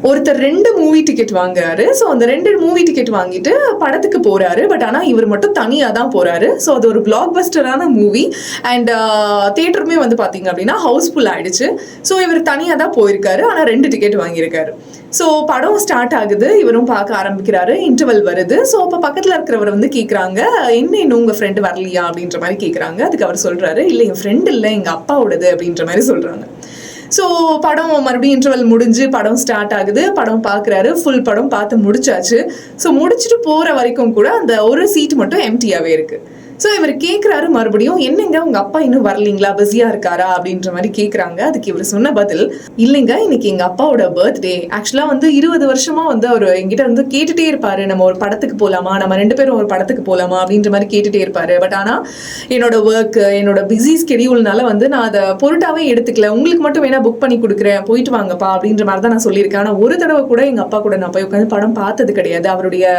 ஒருத்தர் 2 movie ticket வாங்குறாரு. So அந்த 2 மூவி டிக்கெட் வாங்கிட்டு படத்துக்கு போறாரு. பட் ஆனால் இவர் மட்டும் தனியாக தான் போறாரு. ஸோ அது ஒரு பிளாக் பஸ்டரான மூவி. அண்ட் தியேட்டருமே வந்து பார்த்தீங்க அப்படின்னா ஹவுஸ்ஃபுல் ஆயிடுச்சு. ஸோ இவர் தனியாக தான் போயிருக்காரு. ஆனால் 2 டிக்கெட் வாங்கியிருக்காரு. ஸோ படம் ஸ்டார்ட் ஆகுது. இவரும் பார்க்க ஆரம்பிக்கிறாரு. இன்டர்வல் வருது. ஸோ அப்போ பக்கத்தில் இருக்கிறவர் வந்து கேட்குறாங்க, என்ன இன்னும் உங்கள் ஃப்ரெண்டு வரலையா அப்படின்ற மாதிரி கேட்குறாங்க. அதுக்கு அவர் சொல்கிறாரு, இல்லை என் ஃப்ரெண்டு இல்லை, எங்கள் அப்பாவோடது அப்படின்ற மாதிரி சொல்கிறாங்க. ஸோ படம் மறுபடியும் இன்டர்வல் முடிஞ்சு படம் ஸ்டார்ட் ஆகுது. படம் பார்க்குறாரு. ஃபுல் படம் பார்த்து முடிச்சாச்சு. ஸோ முடிச்சுட்டு போகிற வரைக்கும் கூட அந்த ஒரு சீட் மட்டும் எம்டியாகவே இருக்குது. ஸோ இவர் கேட்குறாரு மறுபடியும், என்னங்க உங்கள் அப்பா இன்னும் வரலீங்களா, பிஸியாக இருக்காரா அப்படின்ற மாதிரி கேட்குறாங்க. அதுக்கு இவர் சொன்ன பதில், இல்லைங்க இன்னைக்கு எங்கள் அப்பாவோட பர்த்டே. ஆக்சுவலாக வந்து 20 வருஷமாக வந்து அவர் எங்கிட்ட வந்து கேட்டுகிட்டே இருப்பார், நம்ம ஒரு படத்துக்கு போகலாமா, நம்ம 2 பேரும் ஒரு படத்துக்கு போகலாமா அப்படின்ற மாதிரி கேட்டுகிட்டே இருப்பார். பட் ஆனால் என்னோட ஒர்க்கு, என்னோட பிஸி ஸ்கெடியூல்னால வந்து நான் அதை பொருட்டாவே எடுத்துக்கல. உங்களுக்கு மட்டும் வேணா புக் பண்ணி கொடுக்குறேன், போயிட்டு வாங்கப்பா அப்படின்ற மாதிரி தான் நான் சொல்லியிருக்கேன். ஆனால் ஒரு தடவை கூட எங்கள் அப்பா கூட நான் போய் உட்காந்து படம் பார்த்தது கிடையாது. அவருடைய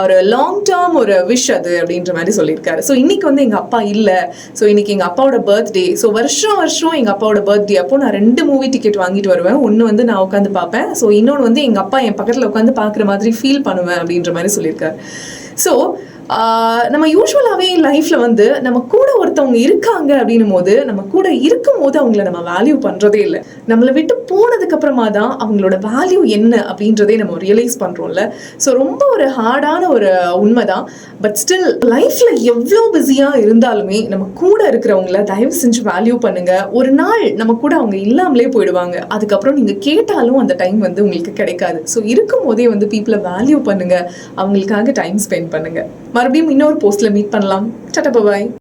ஒரு லாங் டேர்ம் ஒரு விஷ் அது அப்படின்ற மாதிரி சொல்லியிருக்காரு. ஸோ இன்னைக்கு வந்து எங்கள் அப்பா இல்லை. ஸோ இன்னைக்கு எங்கள் அப்பாவோட பர்த்டே. ஸோ வருஷம் எங்கள் அப்பாவோட பர்த்டே அப்போ நான் 2 மூவி டிக்கெட் வாங்கிட்டு வருவேன். ஒன்று வந்து நான் உட்காந்து பார்ப்பேன். ஸோ இன்னொன்று வந்து எங்கள் அப்பா என் பக்கத்தில் உட்காந்து பார்க்குற மாதிரி ஃபீல் பண்ணுவேன் அப்படின்ற மாதிரி சொல்லியிருக்காரு. ஸோ நம்ம யூஸ்வலாகவே லைஃப்பில் வந்து நம்ம கூட ஒருத்தவங்க இருக்காங்க அப்படின்னும் போது, நம்ம கூட இருக்கும் போது அவங்கள நம்ம வேல்யூ பண்ணுறதே இல்லை. நம்மளை விட்டு போனதுக்கு அப்புறமா தான் அவங்களோட வேல்யூ என்ன அப்படின்றதே நம்ம ரியலைஸ் பண்ணுறோம்ல. ஸோ ரொம்ப ஒரு ஹார்டான ஒரு உண்மை தான். பட் ஸ்டில் லைஃப்பில் எவ்வளோ பிஸியாக இருந்தாலுமே நம்ம கூட இருக்கிறவங்கள தயவு செஞ்சு வேல்யூ பண்ணுங்க. ஒரு நாள் நம்ம கூட அவங்க இல்லாமலே போயிடுவாங்க. அதுக்கப்புறம் நீங்கள் கேட்டாலும் அந்த டைம் வந்து உங்களுக்கு கிடைக்காது. ஸோ இருக்கும் போதே வந்து பீப்புளை வேல்யூ பண்ணுங்க, அவங்களுக்காக டைம் ஸ்பெண்ட் பண்ணுங்க. மறுபடியும் இன்னொரு போஸ்ட்ல மீட் பண்ணலாம். Tata bye.